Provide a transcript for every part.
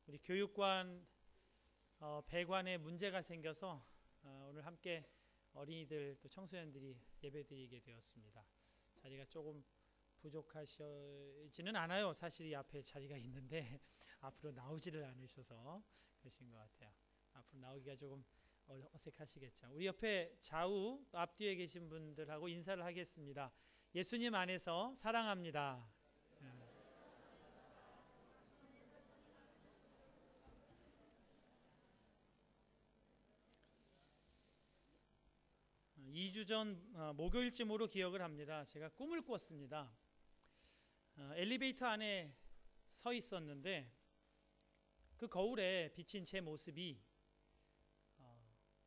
우리 교육관 배관에 문제가 생겨서 오늘 함께 어린이들 또 청소년들이 예배드리게 되었습니다. 자리가 조금 부족하시지는 않아요. 사실 이 앞에 자리가 있는데 앞으로 나오지를 않으셔서 그러신 것 같아요. 앞으로 나오기가 조금 어색하시겠죠. 우리 옆에 좌우 앞뒤에 계신 분들하고 인사를 하겠습니다. 예수님 안에서 사랑합니다. 2주 전 목요일쯤으로 기억을 합니다. 제가 꿈을 꿨습니다. 엘리베이터 안에 서 있었는데 그 거울에 비친 제 모습이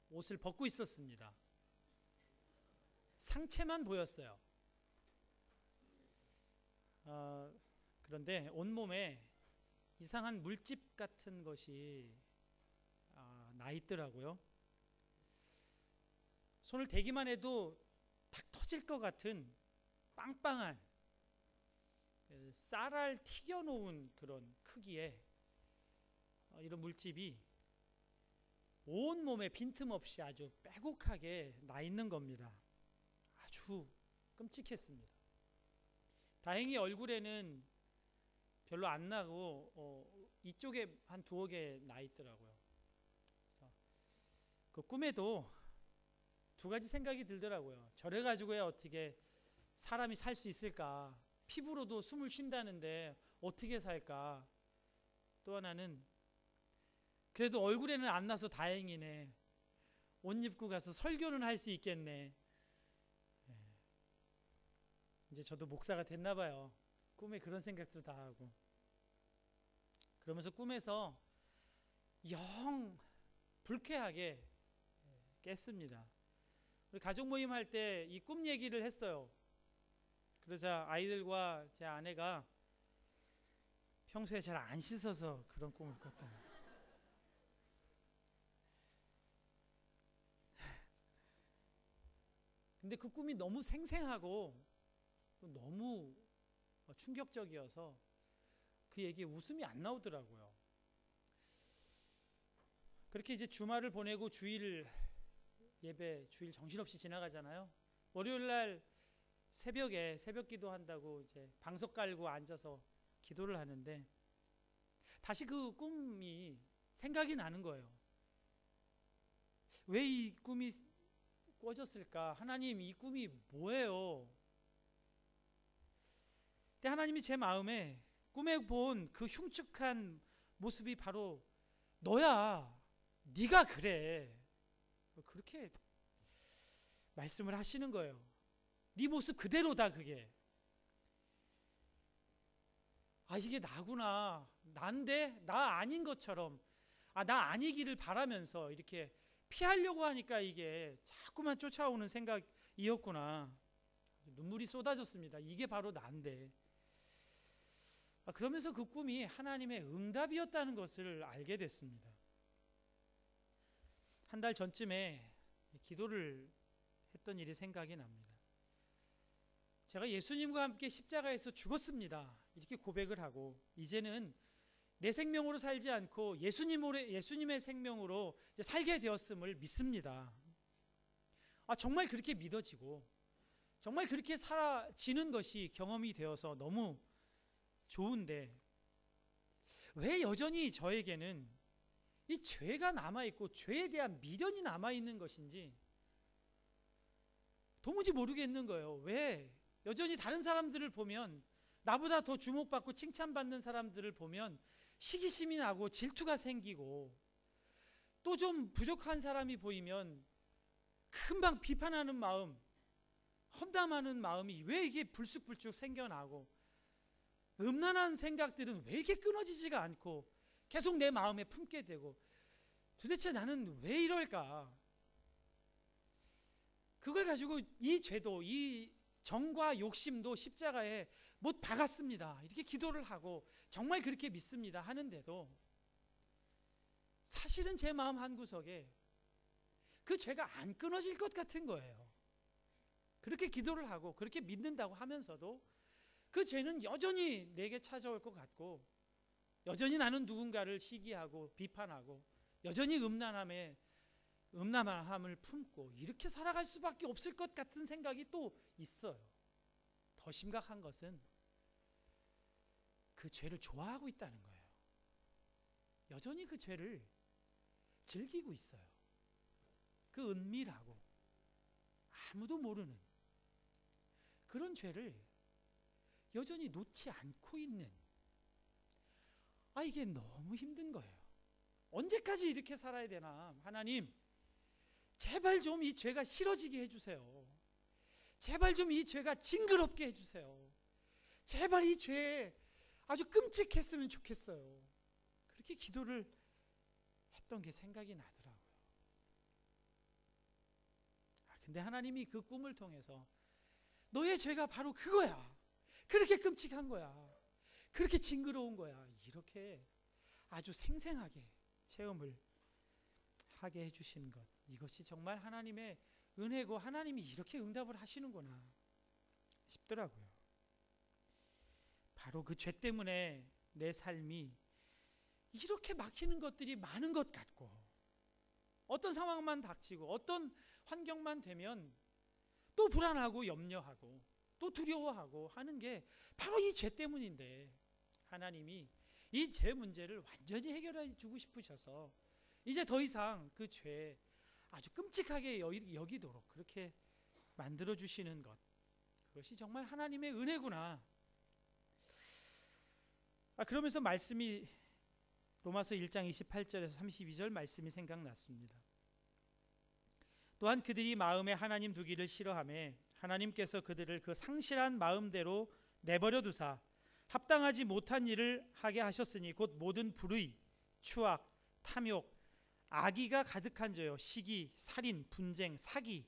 옷을 벗고 있었습니다. 상체만 보였어요. 그런데 온몸에 이상한 물집 같은 것이 나 있더라고요. 손을 대기만 해도 탁 터질 것 같은 빵빵한 쌀알 튀겨놓은 그런 크기의 이런 물집이 온몸에 빈틈없이 아주 빼곡하게 나 있는 겁니다. 아주 끔찍했습니다. 다행히 얼굴에는 별로 안 나고 이쪽에 한 두어 개 나 있더라고요. 그래서 그 꿈에도 두 가지 생각이 들더라고요. 저래 가지고야 어떻게 사람이 살 수 있을까? 피부로도 숨을 쉰다는데 어떻게 살까? 또 하나는 그래도 얼굴에는 안 나서 다행이네. 옷 입고 가서 설교는 할 수 있겠네. 이제 저도 목사가 됐나 봐요. 꿈에 그런 생각도 다 하고. 그러면서 꿈에서 영 불쾌하게 깼습니다. 우리 가족 모임 할 때 이 꿈 얘기를 했어요. 그러자 아이들과 제 아내가 평소에 잘 안 씻어서 그런 꿈을 꿨다. 근데 그 꿈이 너무 생생하고 너무 충격적이어서 그 얘기에 웃음이 안 나오더라고요. 그렇게 이제 주말을 보내고 주일 정신없이 지나가잖아요. 월요일 날 새벽에 새벽 기도한다고 이제 방석 깔고 앉아서 기도를 하는데 다시 그 꿈이 생각이 나는 거예요. 왜 이 꿈이 꿔졌을까? 하나님, 이 꿈이 뭐예요? 근데 하나님이 제 마음에 꿈에 본 그 흉측한 모습이 바로 너야. 네가 그래. 그렇게 말씀을 하시는 거예요. 네 모습 그대로다 그게. 이게 나구나. 난데 나 아닌 것처럼 나 아니기를 바라면서 이렇게 피하려고 하니까 이게 자꾸만 쫓아오는 생각이었구나. 눈물이 쏟아졌습니다. 이게 바로 난데. 그러면서 그 꿈이 하나님의 응답이었다는 것을 알게 됐습니다. 한 달 전쯤에 기도를 했던 일이 생각이 납니다. 제가 예수님과 함께 십자가에서 죽었습니다. 이렇게 고백을 하고 이제는 내 생명으로 살지 않고 예수님의 생명으로 이제 살게 되었음을 믿습니다. 정말 그렇게 믿어지고 정말 그렇게 사라지는 것이 경험이 되어서 너무 좋은데 왜 여전히 저에게는 이 죄가 남아있고 죄에 대한 미련이 남아있는 것인지 도무지 모르겠는 거예요. 왜 여전히 다른 사람들을 보면 나보다 더 주목받고 칭찬받는 사람들을 보면 시기심이 나고 질투가 생기고 또 좀 부족한 사람이 보이면 금방 비판하는 마음, 험담하는 마음이 왜 이게 불쑥불쑥 생겨나고 음란한 생각들은 왜 이렇게 끊어지지가 않고 계속 내 마음에 품게 되고 도대체 나는 왜 이럴까? 그걸 가지고 이 죄도 이 정과 욕심도 십자가에 못 박았습니다. 이렇게 기도를 하고 정말 그렇게 믿습니다. 하는데도 사실은 제 마음 한구석에 그 죄가 안 끊어질 것 같은 거예요. 그렇게 기도를 하고 그렇게 믿는다고 하면서도 그 죄는 여전히 내게 찾아올 것 같고 여전히 나는 누군가를 시기하고 비판하고 여전히 음란함을 품고 이렇게 살아갈 수밖에 없을 것 같은 생각이 또 있어요. 더 심각한 것은 그 죄를 좋아하고 있다는 거예요. 여전히 그 죄를 즐기고 있어요. 그 은밀하고 아무도 모르는 그런 죄를 여전히 놓지 않고 있는, 이게 너무 힘든 거예요. 언제까지 이렇게 살아야 되나? 하나님, 제발 좀 이 죄가 싫어지게 해주세요. 제발 좀 이 죄가 징그럽게 해주세요. 제발 이 죄에 아주 끔찍했으면 좋겠어요. 그렇게 기도를 했던 게 생각이 나더라고요. 근데 하나님이 그 꿈을 통해서 너의 죄가 바로 그거야. 그렇게 끔찍한 거야. 그렇게 징그러운 거야. 이렇게 아주 생생하게 체험을 하게 해주신 것, 이것이 정말 하나님의 은혜고 하나님이 이렇게 응답을 하시는구나 싶더라고요. 바로 그 죄 때문에 내 삶이 이렇게 막히는 것들이 많은 것 같고, 어떤 상황만 닥치고 어떤 환경만 되면 또 불안하고 염려하고 또 두려워하고 하는 게 바로 이 죄 때문인데, 하나님이 이 죄 문제를 완전히 해결해 주고 싶으셔서 이제 더 이상 그 죄 아주 끔찍하게 여기도록 그렇게 만들어 주시는 것, 그것이 정말 하나님의 은혜구나. 그러면서 말씀이 로마서 1장 28절에서 32절 말씀이 생각났습니다. 또한 그들이 마음에 하나님 두기를 싫어하며 하나님께서 그들을 그 상실한 마음대로 내버려 두사 합당하지 못한 일을 하게 하셨으니 곧 모든 불의, 추악, 탐욕, 악의가 가득한 자요, 시기, 살인, 분쟁, 사기,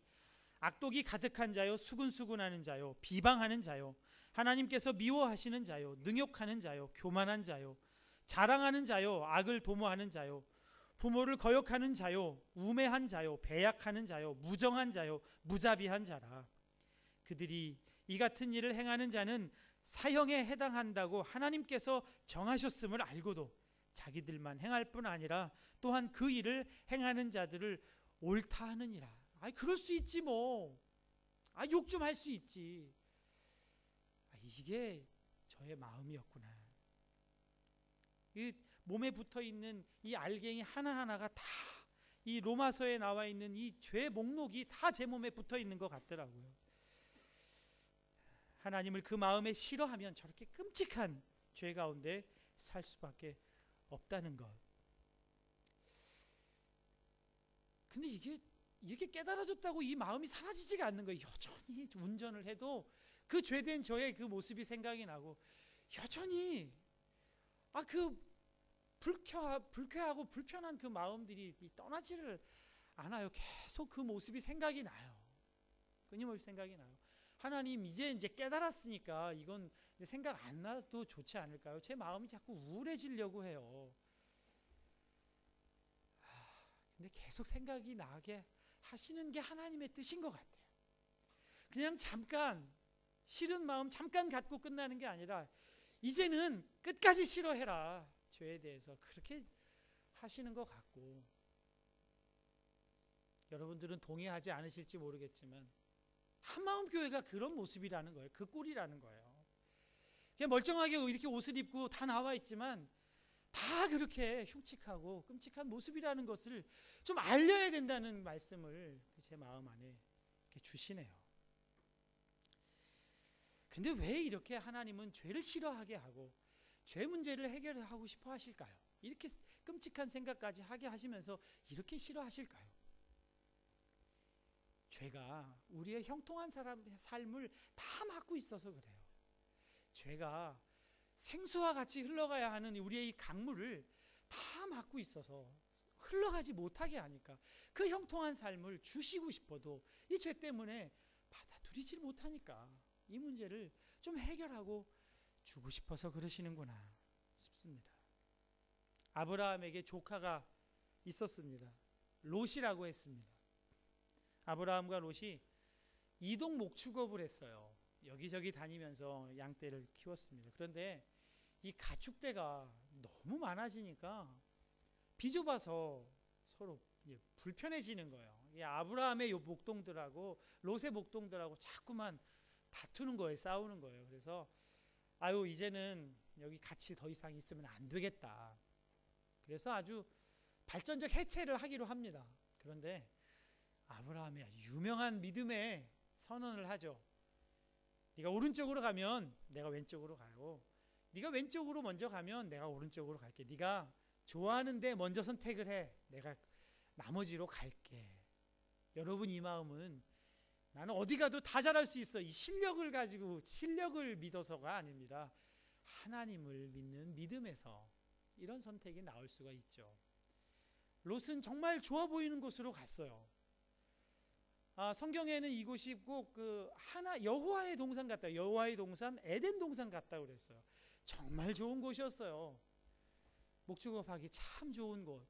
악독이 가득한 자요, 수군수군하는 자요, 비방하는 자요, 하나님께서 미워하시는 자요, 능욕하는 자요, 교만한 자요, 자랑하는 자요, 악을 도모하는 자요, 부모를 거역하는 자요, 우매한 자요, 배약하는 자요, 무정한 자요, 무자비한 자라. 그들이 이 같은 일을 행하는 자는 사형에 해당한다고 하나님께서 정하셨음을 알고도 자기들만 행할 뿐 아니라 또한 그 일을 행하는 자들을 옳다 하느니라. 그럴 수 있지 뭐. 욕 좀 할 수 있지. 이게 저의 마음이었구나. 이 몸에 붙어 있는 이 알갱이 하나하나가 다 이 로마서에 나와 있는 이 죄 목록이 다 제 몸에 붙어 있는 것 같더라고요. 하나님을 그 마음에 싫어하면 저렇게 끔찍한 죄 가운데 살 수밖에 없다는 것. 근데 이게 깨달아졌다고 이 마음이 사라지지가 않는 거예요. 여전히 운전을 해도 그 죄된 저의 그 모습이 생각이 나고, 여전히 그 불쾌하고 불편한 그 마음들이 떠나지를 않아요. 계속 그 모습이 생각이 나요. 끊임없이 생각이 나요. 하나님, 이제 깨달았으니까 이건 이제 생각 안 나도 좋지 않을까요? 제 마음이 자꾸 우울해지려고 해요. 근데 계속 생각이 나게 하시는 게 하나님의 뜻인 것 같아요. 그냥 잠깐 싫은 마음 잠깐 갖고 끝나는 게 아니라 이제는 끝까지 싫어해라, 죄에 대해서 그렇게 하시는 것 같고, 여러분들은 동의하지 않으실지 모르겠지만 한마음 교회가 그런 모습이라는 거예요. 그 꼴이라는 거예요. 그냥 멀쩡하게 이렇게 옷을 입고 다 나와 있지만 다 그렇게 흉측하고 끔찍한 모습이라는 것을 좀 알려야 된다는 말씀을 제 마음 안에 이렇게 주시네요. 근데 왜 이렇게 하나님은 죄를 싫어하게 하고 죄 문제를 해결하고 싶어 하실까요? 이렇게 끔찍한 생각까지 하게 하시면서 이렇게 싫어하실까요? 죄가 우리의 형통한 삶을 다 막고 있어서 그래요. 죄가 생수와 같이 흘러가야 하는 우리의 이 강물을 다 막고 있어서 흘러가지 못하게 하니까 그 형통한 삶을 주시고 싶어도 이 죄 때문에 받아들이질 못하니까 이 문제를 좀 해결하고 주고 싶어서 그러시는구나 싶습니다. 아브라함에게 조카가 있었습니다. 롯이라고 했습니다. 아브라함과 롯이 이동 목축업을 했어요. 여기저기 다니면서 양떼를 키웠습니다. 그런데 이 가축대가 너무 많아지니까 비좁아서 서로 불편해지는 거예요. 이 아브라함의 요 목동들하고 롯의 목동들하고 자꾸만 다투는 거예요. 싸우는 거예요. 그래서 아유, 이제는 여기 같이 더 이상 있으면 안 되겠다. 그래서 아주 발전적 해체를 하기로 합니다. 그런데 아브라함이 아주 유명한 믿음의 선언을 하죠. 네가 오른쪽으로 가면 내가 왼쪽으로 가고, 네가 왼쪽으로 먼저 가면 내가 오른쪽으로 갈게. 네가 좋아하는데 먼저 선택을 해. 내가 나머지로 갈게. 여러분, 이 마음은 나는 어디 가도 다 잘할 수 있어, 이 실력을 가지고 실력을 믿어서가 아닙니다. 하나님을 믿는 믿음에서 이런 선택이 나올 수가 있죠. 롯은 정말 좋아 보이는 곳으로 갔어요. 성경에는 이곳이 꼭 여호와의 동산 같다, 여호와의 동산, 에덴 동산 같다고 그랬어요. 정말 좋은 곳이었어요. 목축업하기 참 좋은 곳,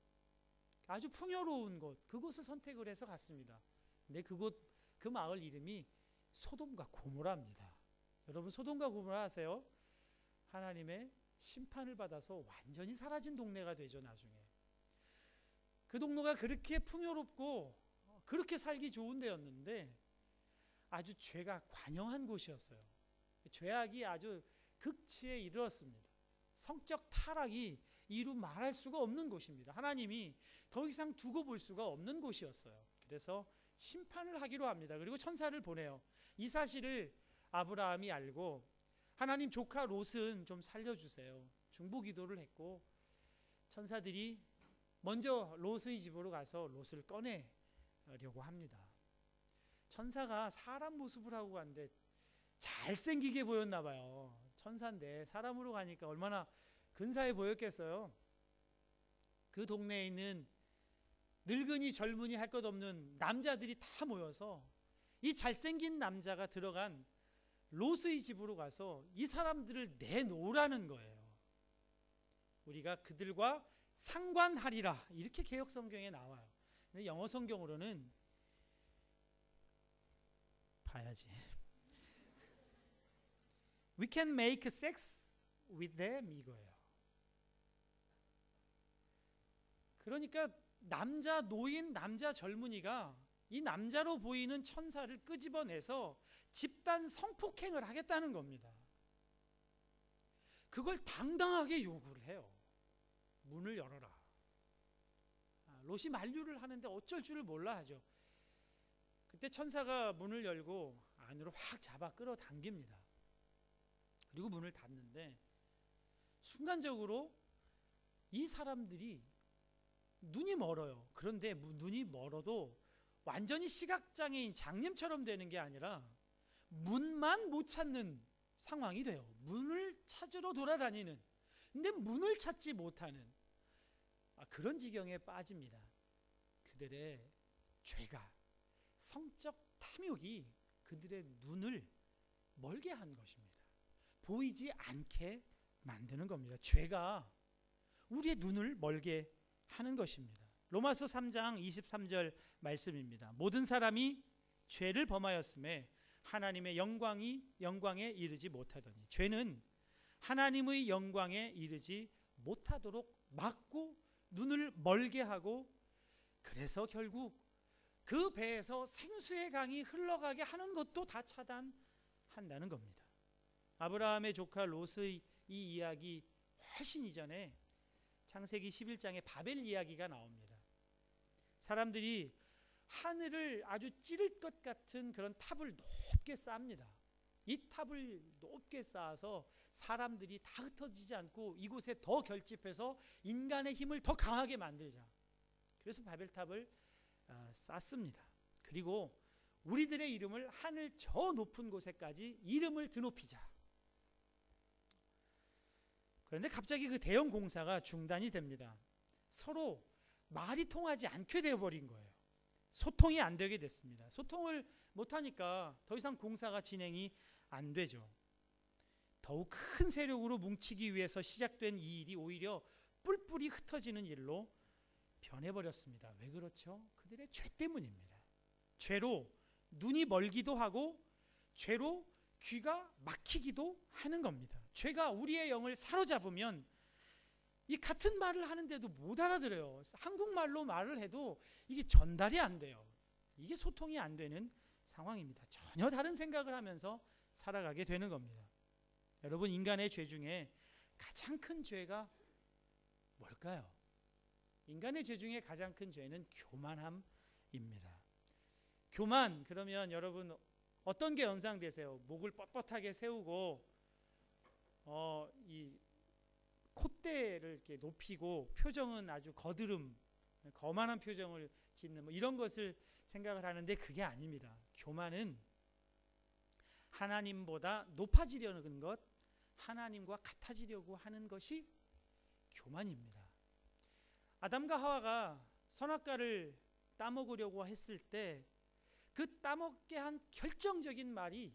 아주 풍요로운 곳, 그곳을 선택을 해서 갔습니다. 근데 그 마을 이름이 소돔과 고모라입니다. 여러분, 소돔과 고모라 아세요? 하나님의 심판을 받아서 완전히 사라진 동네가 되죠. 나중에 그 동네가 그렇게 풍요롭고 그렇게 살기 좋은 데였는데 아주 죄가 관영한 곳이었어요. 죄악이 아주 극치에 이르렀습니다. 성적 타락이 이루 말할 수가 없는 곳입니다. 하나님이 더 이상 두고 볼 수가 없는 곳이었어요. 그래서 심판을 하기로 합니다. 그리고 천사를 보내요. 이 사실을 아브라함이 알고 하나님, 조카 롯은 좀 살려주세요, 중보 기도를 했고, 천사들이 먼저 롯의 집으로 가서 롯을 꺼내려고 합니다. 천사가 사람 모습을 하고 갔는데 잘생기게 보였나 봐요. 천사인데 사람으로 가니까 얼마나 근사해 보였겠어요. 그 동네에 있는 늙은이 젊은이 할 것 없는 남자들이 다 모여서 이 잘생긴 남자가 들어간 롯의 집으로 가서 이 사람들을 내놓으라는 거예요. 우리가 그들과 상관하리라, 이렇게 개역 성경에 나와요. 근데 영어 성경으로는 봐야지. We can make sex with them, 이거예요. 그러니까 남자 노인, 남자 젊은이가 이 남자로 보이는 천사를 끄집어내서 집단 성폭행을 하겠다는 겁니다. 그걸 당당하게 요구를 해요. 문을 열어라. 롯이 만류를 하는데 어쩔 줄을 몰라 하죠. 그때 천사가 문을 열고 안으로 확 잡아 끌어당깁니다. 그리고 문을 닫는데 순간적으로 이 사람들이 눈이 멀어요. 그런데 눈이 멀어도 완전히 시각장애인 장님처럼 되는 게 아니라 문만 못 찾는 상황이 돼요. 문을 찾으러 돌아다니는, 근데 문을 찾지 못하는 그런 지경에 빠집니다. 그들의 죄가, 성적 탐욕이 그들의 눈을 멀게 한 것입니다. 보이지 않게 만드는 겁니다. 죄가 우리의 눈을 멀게 하는 것입니다. 로마서 3장 23절 말씀입니다. 모든 사람이 죄를 범하였음에 하나님의 영광에 이르지 못하더니, 죄는 하나님의 영광에 이르지 못하도록 막고 눈을 멀게 하고, 그래서 결국 그 배에서 생수의 강이 흘러가게 하는 것도 다 차단한다는 겁니다. 아브라함의 조카 롯의 이 이야기 훨씬 이전에 창세기 11장에 바벨 이야기가 나옵니다. 사람들이 하늘을 아주 찌를 것 같은 그런 탑을 높게 쌓습니다. 이 탑을 높게 쌓아서 사람들이 다 흩어지지 않고 이곳에 더 결집해서 인간의 힘을 더 강하게 만들자. 그래서 바벨탑을 쌓습니다. 그리고 우리들의 이름을 하늘 저 높은 곳에까지 이름을 드높이자. 그런데 갑자기 그 대형 공사가 중단이 됩니다. 서로 말이 통하지 않게 되어버린 거예요. 소통이 안 되게 됐습니다. 소통을 못하니까 더 이상 공사가 진행이 안 되죠. 더욱 큰 세력으로 뭉치기 위해서 시작된 이 일이 오히려 뿔뿔이 흩어지는 일로 변해버렸습니다. 왜 그렇죠? 그들의 죄 때문입니다. 죄로 눈이 멀기도 하고 죄로 귀가 막히기도 하는 겁니다. 죄가 우리의 영을 사로잡으면 이 같은 말을 하는데도 못 알아들어요. 한국말로 말을 해도 이게 전달이 안 돼요. 이게 소통이 안 되는 상황입니다. 전혀 다른 생각을 하면서 살아가게 되는 겁니다. 여러분, 인간의 죄 중에 가장 큰 죄가 뭘까요? 인간의 죄 중에 가장 큰 죄는 교만함입니다. 교만, 그러면 여러분 어떤 게 연상되세요? 목을 뻣뻣하게 세우고 이 콧대를 이렇게 높이고 표정은 아주 거드름, 거만한 표정을 짓는 이런 것을 생각을 하는데 그게 아닙니다. 교만은 하나님보다 높아지려는 것, 하나님과 같아지려고 하는 것이 교만입니다. 아담과 하와가 선악과를 따먹으려고 했을 때 그 따먹게 한 결정적인 말이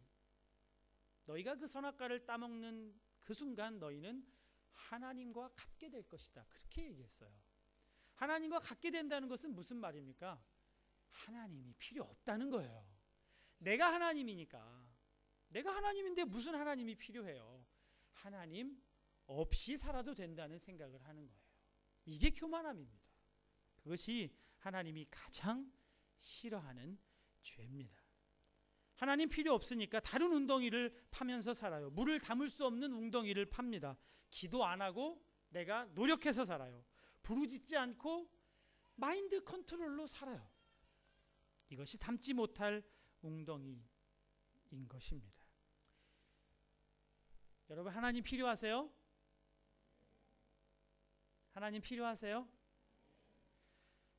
너희가 그 선악과를 따먹는 그 순간 너희는 하나님과 같게 될 것이다. 그렇게 얘기했어요. 하나님과 같게 된다는 것은 무슨 말입니까? 하나님이 필요 없다는 거예요. 내가 하나님이니까. 내가 하나님인데 무슨 하나님이 필요해요? 하나님 없이 살아도 된다는 생각을 하는 거예요. 이게 교만함입니다. 그것이 하나님이 가장 싫어하는 죄입니다. 하나님 필요 없으니까 다른 웅덩이를 파면서 살아요. 물을 담을 수 없는 웅덩이를 팝니다. 기도 안 하고 내가 노력해서 살아요. 부르짖지 않고 마인드 컨트롤로 살아요. 이것이 담지 못할 웅덩이인 것입니다. 여러분, 하나님 필요하세요? 하나님 필요하세요?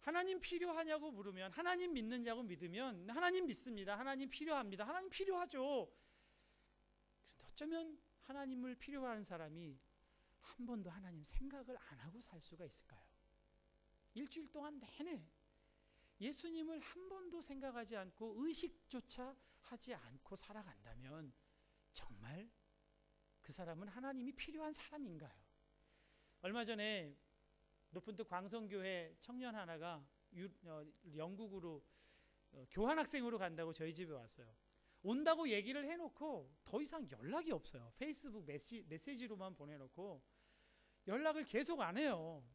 하나님 필요하냐고 물으면, 하나님 믿느냐고 믿으면 하나님 믿습니다. 하나님 필요합니다. 하나님 필요하죠. 그런데 어쩌면 하나님을 필요로 하는 사람이 한 번도 하나님 생각을 안 하고 살 수가 있을까요? 일주일 동안 내내 예수님을 한 번도 생각하지 않고 의식조차 하지 않고 살아간다면 정말 그 사람은 하나님이 필요한 사람인가요? 얼마 전에 높은 뜰 광성교회 청년 하나가 영국으로 교환학생으로 간다고 저희 집에 왔어요. 온다고 얘기를 해놓고 더 이상 연락이 없어요. 페이스북 메시지로만 보내놓고 연락을 계속 안 해요.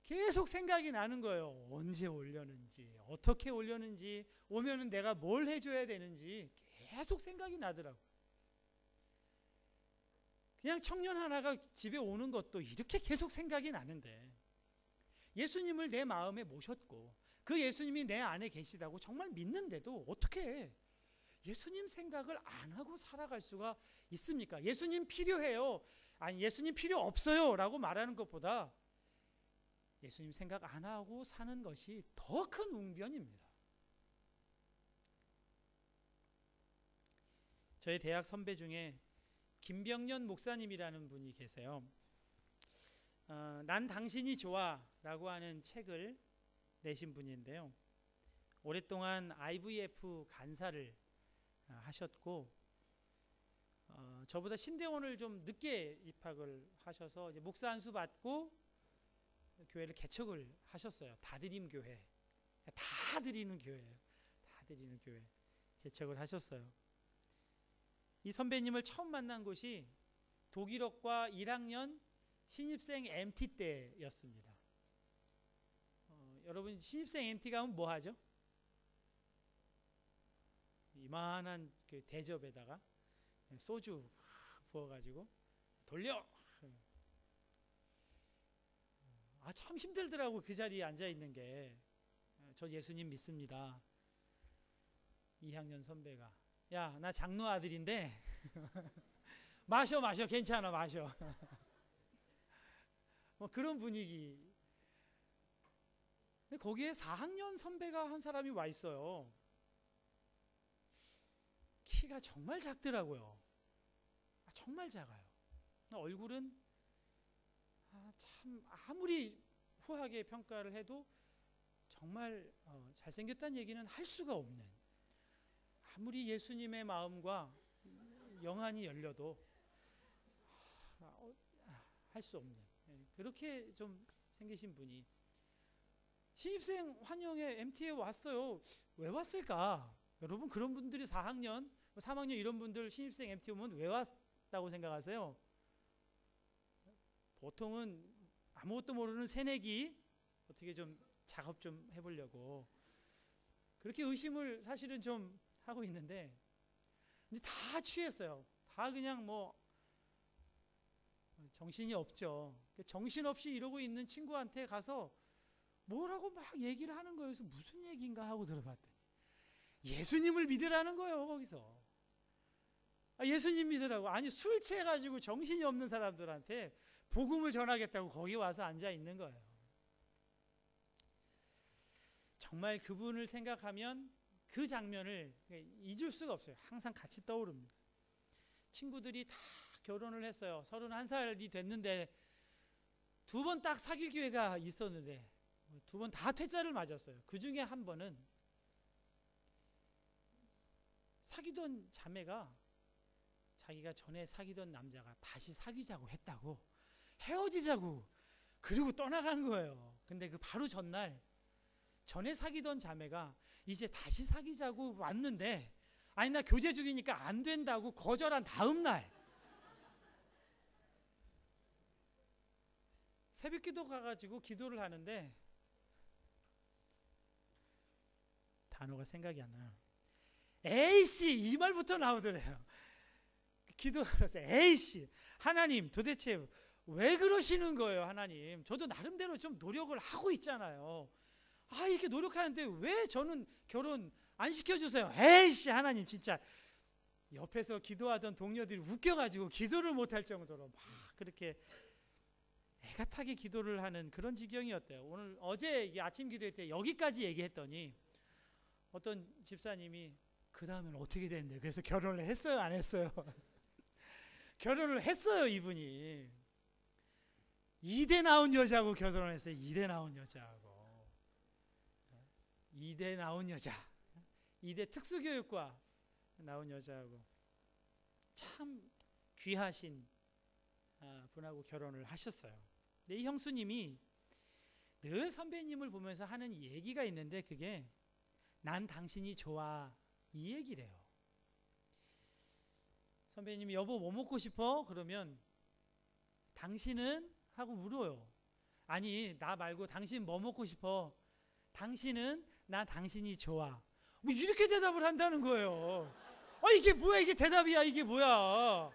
계속 생각이 나는 거예요. 언제 오려는지, 어떻게 오려는지, 오면은 내가 뭘 해줘야 되는지 계속 생각이 나더라고요. 그냥 청년 하나가 집에 오는 것도 이렇게 계속 생각이 나는데 예수님을 내 마음에 모셨고 그 예수님이 내 안에 계시다고 정말 믿는데도 어떻게 예수님 생각을 안 하고 살아갈 수가 있습니까? 예수님 필요해요. 아니, 예수님 필요 없어요 라고 말하는 것보다 예수님 생각 안 하고 사는 것이 더 큰 웅변입니다. 저희 대학 선배 중에 김병년 목사님이라는 분이 계세요. 난 당신이 좋아 라고 하는 책을 내신 분인데요. 오랫동안 IVF 간사를 하셨고 저보다 신대원을 좀 늦게 입학을 하셔서 이제 목사 안수 받고 교회를 개척을 하셨어요. 다드림 교회. 다 드리는 교회예요. 다 드리는 교회 개척을 하셨어요. 이 선배님을 처음 만난 곳이 독일어과 1학년 신입생 MT 때였습니다. 여러분, 신입생 MT 가면 뭐 하죠? 이만한 그 대접에다가 소주 부어가지고 돌려. 참 힘들더라고 그 자리에 앉아 있는 게. 저 예수님 믿습니다. 2학년 선배가 야, 나 장로 아들인데 마셔 괜찮아 마셔. 뭐 그런 분위기. 근데 거기에 4학년 선배가 한 사람이 와 있어요. 키가 정말 작더라고요. 정말 작아요. 얼굴은 참 아무리 후하게 평가를 해도 정말 잘생겼다는 얘기는 할 수가 없는, 아무리 예수님의 마음과 영안이 열려도 할 수 없는 그렇게 좀 생기신 분이 신입생 환영회 MT에 왔어요. 왜 왔을까? 여러분, 그런 분들이 4학년, 3학년 이런 분들 신입생 MT 오면 왜 끝났다고 생각하세요? 보통은 아무것도 모르는 새내기 어떻게 좀 작업 좀 해보려고 그렇게 의심을 사실은 좀 하고 있는데 이제 다 취했어요. 다 그냥 뭐 정신이 없죠. 정신없이 이러고 있는 친구한테 가서 뭐라고 막 얘기를 하는 거예요. 그래서 무슨 얘기인가 하고 들어봤더니 예수님을 믿으라는 거예요. 거기서 예수님 믿으라고. 아니 술 취해가지고 정신이 없는 사람들한테 복음을 전하겠다고 거기 와서 앉아 있는 거예요. 정말 그분을 생각하면 그 장면을 잊을 수가 없어요. 항상 같이 떠오릅니다. 친구들이 다 결혼을 했어요. 31살이 됐는데 2번 딱 사귈 기회가 있었는데 2번 다 퇴짜를 맞았어요. 그 중에 한 번은 사귀던 자매가 자기가 전에 사귀던 남자가 다시 사귀자고 했다고 헤어지자고 그리고 떠나간 거예요. 근데 그 바로 전날 전에 사귀던 자매가 이제 다시 사귀자고 왔는데 아니 나 교제 중이니까 안 된다고 거절한 다음 날 새벽기도 가가지고 기도를 하는데 단어가 생각이 안 나요. 에이씨 이 말부터 나오더래요. 기도하면서 에이씨 하나님 도대체 왜 그러시는 거예요? 하나님 저도 나름대로 좀 노력을 하고 있잖아요. 이렇게 노력하는데 왜 저는 결혼 안 시켜주세요? 에이씨 하나님 진짜. 옆에서 기도하던 동료들이 웃겨가지고 기도를 못할 정도로 막 그렇게 애가 타게 기도를 하는 그런 지경이었대요. 어제 아침 기도회 때 여기까지 얘기했더니 어떤 집사님이 그 다음엔 어떻게 됐는데 그래서 결혼을 했어요 안 했어요? 결혼을 했어요. 이분이 이대 나온 여자하고 결혼했어요. 이대 나온 여자하고 이대 나온 여자 이대 특수교육과 나온 여자하고 참 귀하신 분하고 결혼을 하셨어요. 근데 이 형수님이 늘 선배님을 보면서 하는 얘기가 있는데 그게 난 당신이 좋아 이 얘기래요. 선배님이 여보 뭐 먹고 싶어? 그러면 당신은? 하고 물어요. 아니 나 말고 당신 뭐 먹고 싶어? 당신은? 나 당신이 좋아. 뭐 이렇게 대답을 한다는 거예요. 이게 뭐야? 이게 대답이야? 이게 뭐야?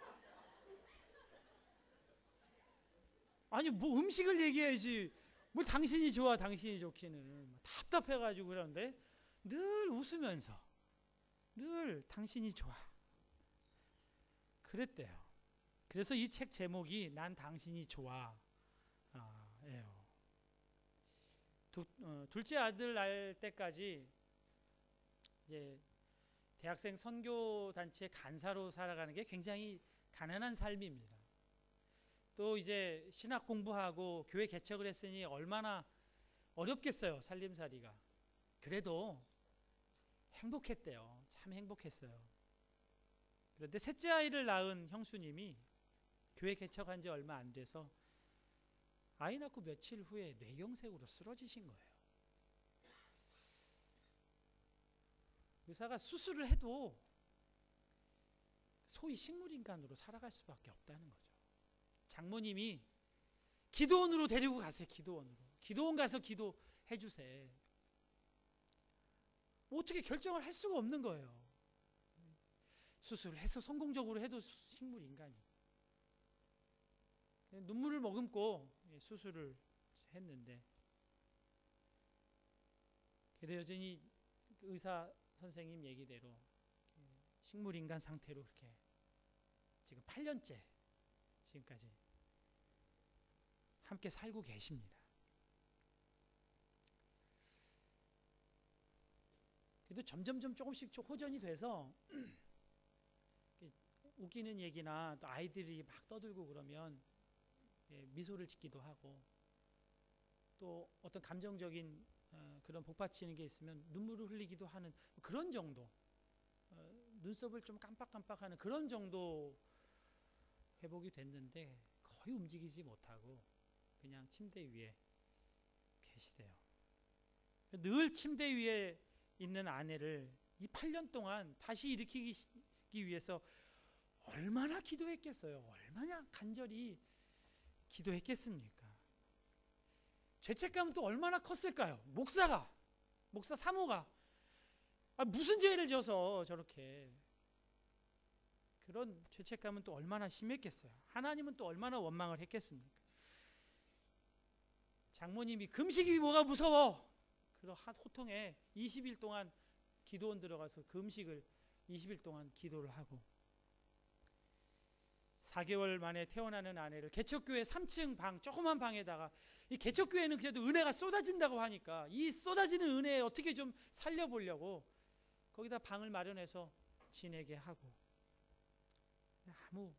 아니 뭐 음식을 얘기해야지 뭘 당신이 좋아 당신이 좋기는. 답답해가지고 그러는데 늘 웃으면서 늘 당신이 좋아 그랬대요. 그래서 이 책 제목이 난 당신이 좋아 예요. 둘째 아들 날 때까지 이제 대학생 선교단체 간사로 살아가는 게 굉장히 가난한 삶입니다. 또 이제 신학 공부하고 교회 개척을 했으니 얼마나 어렵겠어요. 살림살이가. 그래도 행복했대요. 참 행복했어요. 그런데 셋째 아이를 낳은 형수님이 교회 개척한 지 얼마 안 돼서 아이 낳고 며칠 후에 뇌경색으로 쓰러지신 거예요. 의사가 수술을 해도 소위 식물인간으로 살아갈 수밖에 없다는 거죠. 장모님이 기도원으로 데리고 가세요. 기도원 가서 기도해 주세요. 어떻게 결정을 할 수가 없는 거예요. 수술을 해서 성공적으로 해도 식물인간이. 눈물을 머금고 수술을 했는데 그래도 여전히 의사 선생님 얘기대로 식물인간 상태로 그렇게 지금 8년째 지금까지 함께 살고 계십니다. 그래도 점점점 조금씩 호전이 돼서 웃기는 얘기나 또 아이들이 막 떠들고 그러면 미소를 짓기도 하고 또 어떤 감정적인 그런 복받치는 게 있으면 눈물을 흘리기도 하는 그런 정도, 눈썹을 좀 깜빡깜빡하는 그런 정도 회복이 됐는데 거의 움직이지 못하고 그냥 침대 위에 계시대요. 늘 침대 위에 있는 아내를 이 8년 동안 다시 일으키기 위해서 얼마나 기도했겠어요? 얼마나 간절히 기도했겠습니까? 죄책감은 또 얼마나 컸을까요? 목사 사모가 무슨 죄를 져서 저렇게, 그런 죄책감은 또 얼마나 심했겠어요? 하나님은 또 얼마나 원망을 했겠습니까? 장모님이 금식이 뭐가 무서워? 그런 호통에 20일 동안 기도원 들어가서 금식을 20일 동안 기도를 하고, 4개월 만에 태어나는 아내를 개척교회 3층 방, 조그만 방에다가, 이 개척교회는 그래도 은혜가 쏟아진다고 하니까 이 쏟아지는 은혜에 어떻게 좀 살려보려고 거기다 방을 마련해서 지내게 하고, 아무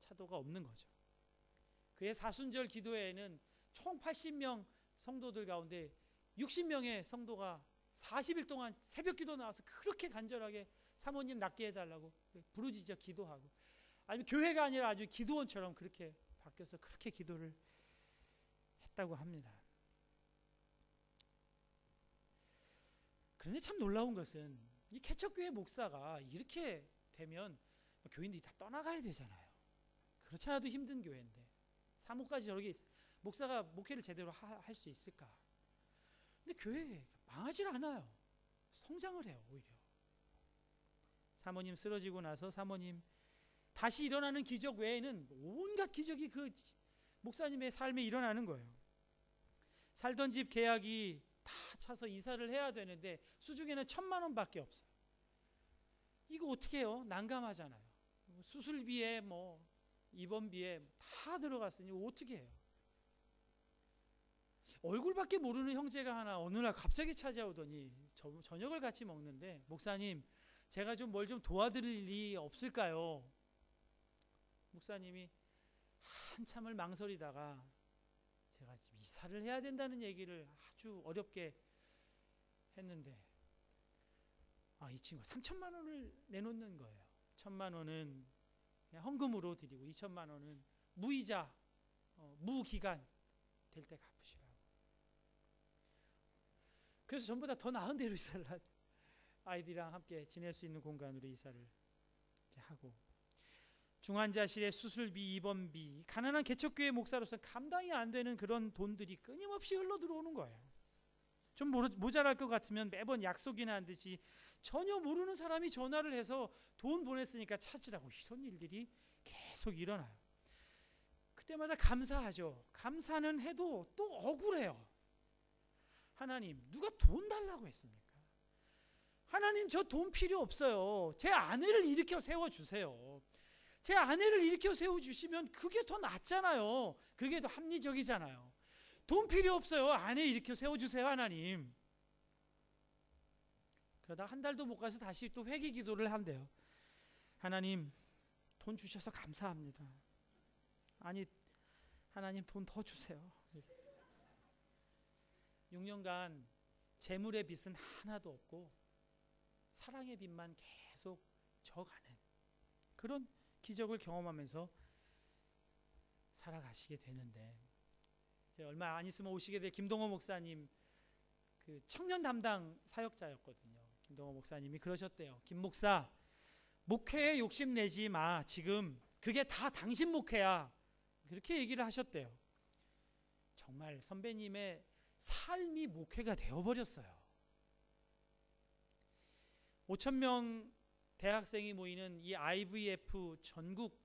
차도가 없는 거죠. 그의 사순절 기도회에는 총 80명 성도들 가운데 60명의 성도가 40일 동안 새벽 기도 나와서 그렇게 간절하게 사모님 낫게 해달라고 부르짖어 기도하고, 아니면 교회가 아니라 아주 기도원처럼 그렇게 바뀌어서 그렇게 기도를 했다고 합니다. 그런데 참 놀라운 것은 이 개척교회 목사가 이렇게 되면 교인들이 다 떠나가야 되잖아요. 그렇지 않아도 힘든 교회인데 사모까지 저렇게 목사가 목회를 제대로 할 수 있을까? 근데 교회 망하질 않아요. 성장을 해요. 오히려 사모님 쓰러지고 나서 사모님 다시 일어나는 기적 외에는 온갖 기적이 그 목사님의 삶에 일어나는 거예요. 살던 집 계약이 다 차서 이사를 해야 되는데 수중에는 1,000만 원밖에 없어요. 이거 어떻게 해요? 난감하잖아요. 수술비에 뭐 입원비에 다 들어갔으니 어떻게 해요? 얼굴밖에 모르는 형제가 하나 어느 날 갑자기 찾아오더니 저녁을 같이 먹는데, 목사님 제가 좀 뭘 좀 도와드릴 일이 없을까요? 목사님이 한참을 망설이다가 제가 지금 이사를 해야 된다는 얘기를 아주 어렵게 했는데, 이 친구가 3,000만 원을 내놓는 거예요. 1,000만 원은 그냥 헌금으로 드리고 2,000만 원은 무이자, 무기간 될 때 갚으시라고. 그래서 전부 다 더 나은 데로 이사를 아이들이랑 함께 지낼 수 있는 공간으로 이사를 이렇게 하고, 중환자실의 수술비, 입원비, 가난한 개척교회 목사로서 감당이 안 되는 그런 돈들이 끊임없이 흘러 들어오는 거예요. 좀 모자랄 것 같으면 매번 약속이나 한 듯이 전혀 모르는 사람이 전화를 해서 돈 보냈으니까 찾으라고, 이런 일들이 계속 일어나요. 그때마다 감사하죠. 감사는 해도 또 억울해요. 하나님, 누가 돈 달라고 했습니까? 하나님, 저 돈 필요 없어요. 제 아내를 일으켜 세워주세요. 제 아내를 일으켜 세워주시면 그게 더 낫잖아요. 그게 더 합리적이잖아요. 돈 필요 없어요. 아내 일으켜 세워주세요, 하나님. 그러다 한 달도 못 가서 다시 또 회개 기도를 한대요. 하나님, 돈 주셔서 감사합니다. 아니, 하나님 돈 더 주세요. 6년간 재물의 빚은 하나도 없고 사랑의 빚만 계속 져가는 그런 기적을 경험하면서 살아가시게 되는데, 이제 얼마 안 있으면 오시게 될 김동호 목사님, 그 청년 담당 사역자였거든요. 김동호 목사님이 그러셨대요. 김 목사, 목회에 욕심내지 마. 지금 그게 다 당신 목회야. 그렇게 얘기를 하셨대요. 정말 선배님의 삶이 목회가 되어버렸어요. 5,000명 대학생이 모이는 이 IVF 전국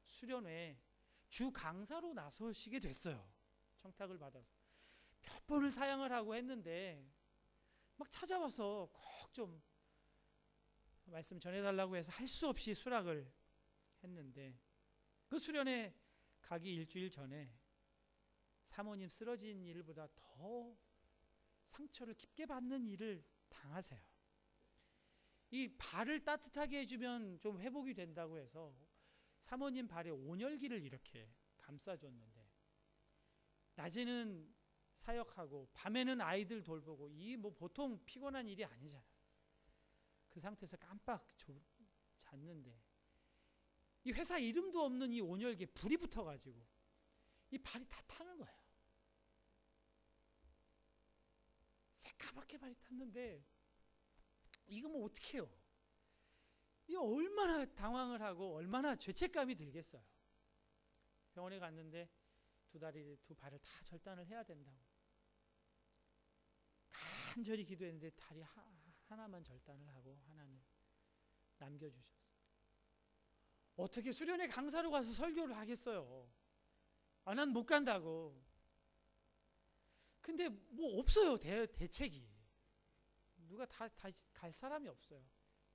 수련회 주 강사로 나서시게 됐어요. 청탁을 받아서 몇 번을 사양을 하고 했는데 막 찾아와서 꼭 좀 말씀 전해달라고 해서 할 수 없이 수락을 했는데, 그 수련회 가기 일주일 전에 사모님 쓰러진 일보다 더 상처를 깊게 받는 일을 당하세요. 이 발을 따뜻하게 해주면 좀 회복이 된다고 해서 사모님 발에 온열기를 이렇게 감싸줬는데, 낮에는 사역하고 밤에는 아이들 돌보고, 이 뭐 보통 피곤한 일이 아니잖아요. 그 상태에서 깜빡 잤는데 이 회사 이름도 없는 이 온열기에 불이 붙어가지고 이 발이 다 타는 거예요. 새까맣게 발이 탔는데 이거 뭐 어떻게 해요? 이 얼마나 당황을 하고 얼마나 죄책감이 들겠어요. 병원에 갔는데 두 발을 다 절단을 해야 된다고. 간절히 기도했는데 다리 하나만 절단을 하고 하나는 남겨주셨어요. 어떻게 수련회 강사로 가서 설교를 하겠어요? 난 못 간다고. 근데 뭐 없어요. 대책이. 누가 다 갈 사람이 없어요.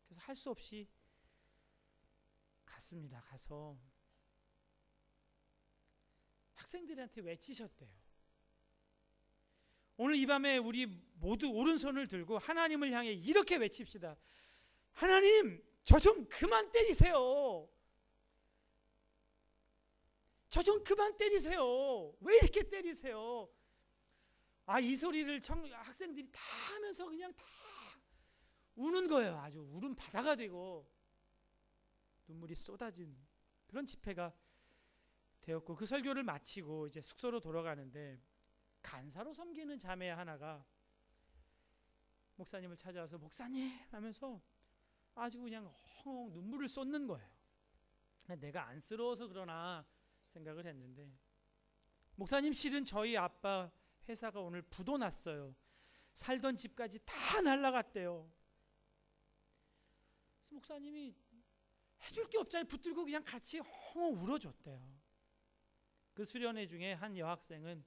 그래서 할 수 없이 갔습니다. 가서 학생들한테 외치셨대요. 오늘 이 밤에 우리 모두 오른손을 들고 하나님을 향해 이렇게 외칩시다. 하나님, 저 좀 그만 때리세요. 저 좀 그만 때리세요. 왜 이렇게 때리세요? 이 소리를 학생들이 다 하면서 그냥 다 우는 거예요. 아주 울음 바다가 되고 눈물이 쏟아진 그런 집회가 되었고, 그 설교를 마치고 이제 숙소로 돌아가는데 간사로 섬기는 자매 하나가 목사님을 찾아와서 목사님 하면서 아주 그냥 헝 눈물을 쏟는 거예요. 내가 안쓰러워서 그러나 생각을 했는데, 목사님, 실은 저희 아빠 회사가 오늘 부도 났어요. 살던 집까지 다 날라갔대요. 그래서 목사님이 해줄 게 없잖아요. 붙들고 그냥 같이 헝 울어줬대요. 그 수련회 중에 한 여학생은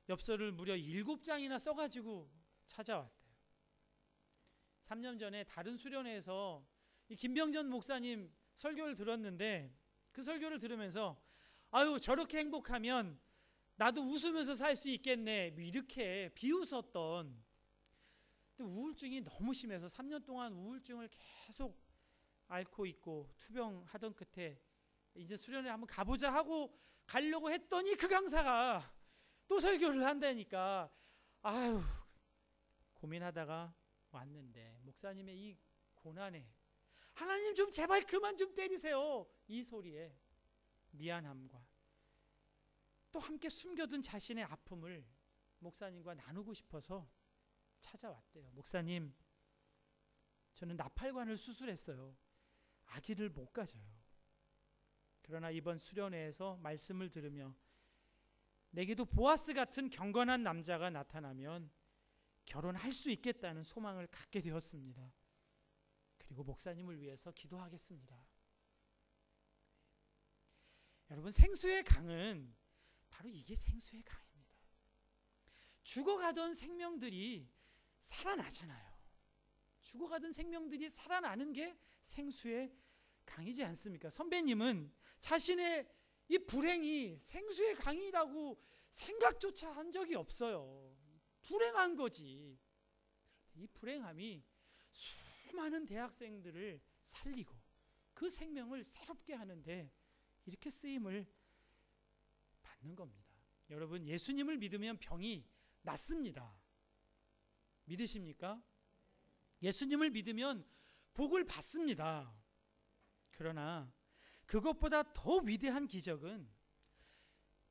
엽서를 무려 7장이나 써가지고 찾아왔대요. 3년 전에 다른 수련회에서 이 김병전 목사님 설교를 들었는데, 그 설교를 들으면서 아유, 저렇게 행복하면 나도 웃으면서 살 수 있겠네, 이렇게 비웃었던, 근데 우울증이 너무 심해서 3년 동안 우울증을 계속 앓고 있고 투병하던 끝에 이제 수련회 한번 가보자 하고 가려고 했더니 그 강사가 또 설교를 한다니까 아유, 고민하다가 왔는데 목사님의 이 고난에 하나님 좀 제발 그만 좀 때리세요, 이 소리에 미안함과 또 함께 숨겨둔 자신의 아픔을 목사님과 나누고 싶어서 찾아왔대요. 목사님, 저는 나팔관을 수술했어요. 아기를 못 가져요. 그러나 이번 수련회에서 말씀을 들으며 내게도 보아스 같은 경건한 남자가 나타나면 결혼할 수 있겠다는 소망을 갖게 되었습니다. 그리고 목사님을 위해서 기도하겠습니다. 여러분, 생수의 강은 바로 이게 생수의 강입니다. 죽어가던 생명들이 살아나잖아요. 죽어가던 생명들이 살아나는 게 생수의 강이지 않습니까? 선배님은 자신의 이 불행이 생수의 강이라고 생각조차 한 적이 없어요. 불행한 거지. 이 불행함이 수많은 대학생들을 살리고 그 생명을 새롭게 하는데 이렇게 쓰임을 받는 겁니다. 여러분, 예수님을 믿으면 병이 낫습니다. 믿으십니까? 예수님을 믿으면 복을 받습니다. 그러나 그것보다 더 위대한 기적은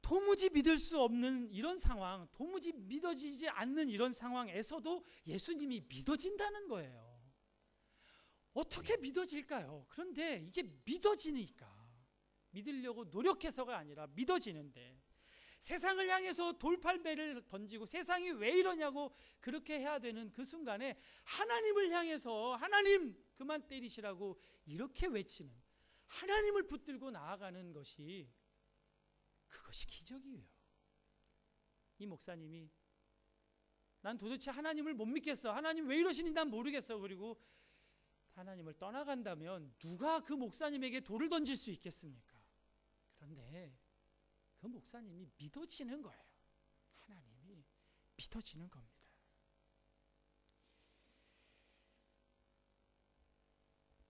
도무지 믿을 수 없는 이런 상황, 도무지 믿어지지 않는 이런 상황에서도 예수님이 믿어진다는 거예요. 어떻게 믿어질까요? 그런데 이게 믿어지니까, 믿으려고 노력해서가 아니라 믿어지는데, 세상을 향해서 돌팔매를 던지고 세상이 왜 이러냐고 그렇게 해야 되는 그 순간에 하나님을 향해서 하나님 그만 때리시라고 이렇게 외치는, 하나님을 붙들고 나아가는 것이, 그것이 기적이에요. 이 목사님이 난 도대체 하나님을 못 믿겠어, 하나님 왜 이러시는지 난 모르겠어, 그리고 하나님을 떠나간다면 누가 그 목사님에게 돌을 던질 수 있겠습니까? 그런데 그 목사님이 믿어지는 거예요. 하나님이 믿어지는 겁니다.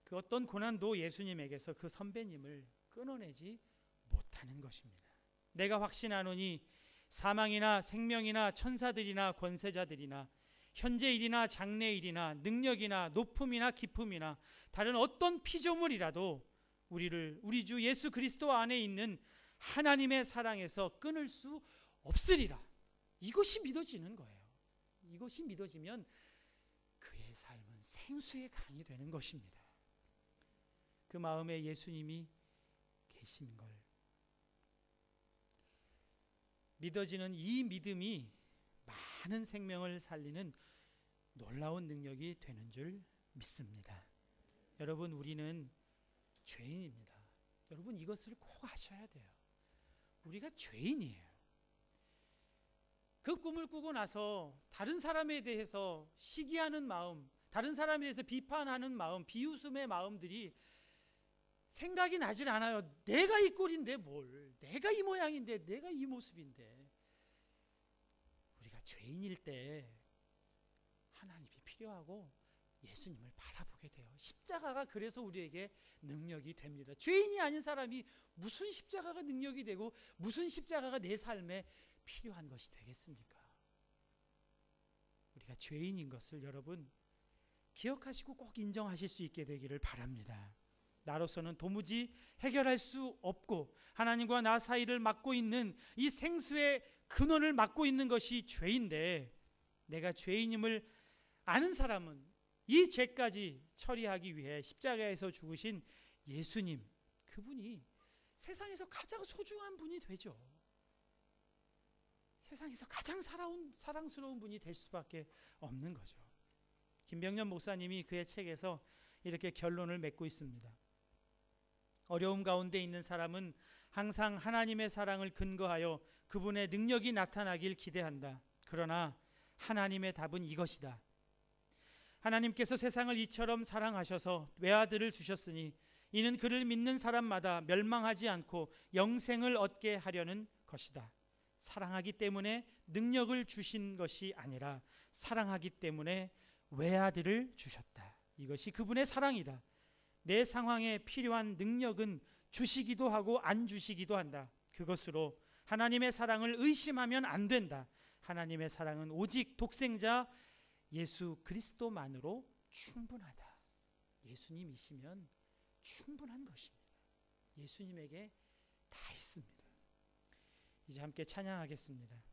그 어떤 고난도 예수님에게서 그 선배님을 끊어내지 못하는 것입니다. 내가 확신하노니 사망이나 생명이나 천사들이나 권세자들이나 현재일이나 장래일이나 능력이나 높음이나 깊음이나 다른 어떤 피조물이라도 우리를 우리 주 예수 그리스도 안에 있는 하나님의 사랑에서 끊을 수 없으리라. 이것이 믿어지는 거예요. 이것이 믿어지면 그의 삶은 생수의 강이 되는 것입니다. 그 마음에 예수님이 계신 걸 믿어지는 이 믿음이 많은 생명을 살리는 놀라운 능력이 되는 줄 믿습니다. 여러분, 우리는 죄인입니다. 여러분, 이것을 꼭 아셔야 돼요. 우리가 죄인이에요. 그 꿈을 꾸고 나서 다른 사람에 대해서 시기하는 마음, 다른 사람에 대해서 비판하는 마음, 비웃음의 마음들이 생각이 나질 않아요. 내가 이 꼴인데 뭘, 내가 이 모양인데, 내가 이 모습인데. 우리가 죄인일 때 하나님이 필요하고 예수님을 바라보게 돼요. 십자가가 그래서 우리에게 능력이 됩니다. 죄인이 아닌 사람이 무슨 십자가가 능력이 되고 무슨 십자가가 내 삶에 필요한 것이 되겠습니까? 우리가 죄인인 것을 여러분 기억하시고 꼭 인정하실 수 있게 되기를 바랍니다. 나로서는 도무지 해결할 수 없고 하나님과 나 사이를 막고 있는 이 생수의 근원을 막고 있는 것이 죄인데, 내가 죄인임을 아는 사람은 이 죄까지 처리하기 위해 십자가에서 죽으신 예수님, 그분이 세상에서 가장 소중한 분이 되죠. 세상에서 가장 사랑스러운 분이 될 수밖에 없는 거죠. 김병년 목사님이 그의 책에서 이렇게 결론을 맺고 있습니다. 어려움 가운데 있는 사람은 항상 하나님의 사랑을 근거하여 그분의 능력이 나타나길 기대한다. 그러나 하나님의 답은 이것이다. 하나님께서 세상을 이처럼 사랑하셔서 외아들을 주셨으니 이는 그를 믿는 사람마다 멸망하지 않고 영생을 얻게 하려는 것이다. 사랑하기 때문에 능력을 주신 것이 아니라 사랑하기 때문에 외아들을 주셨다. 이것이 그분의 사랑이다. 내 상황에 필요한 능력은 주시기도 하고 안 주시기도 한다. 그것으로 하나님의 사랑을 의심하면 안 된다. 하나님의 사랑은 오직 독생자 예수 그리스도만으로 충분하다. 예수님이시면 충분한 것입니다. 예수님에게 다 있습니다. 이제 함께 찬양하겠습니다.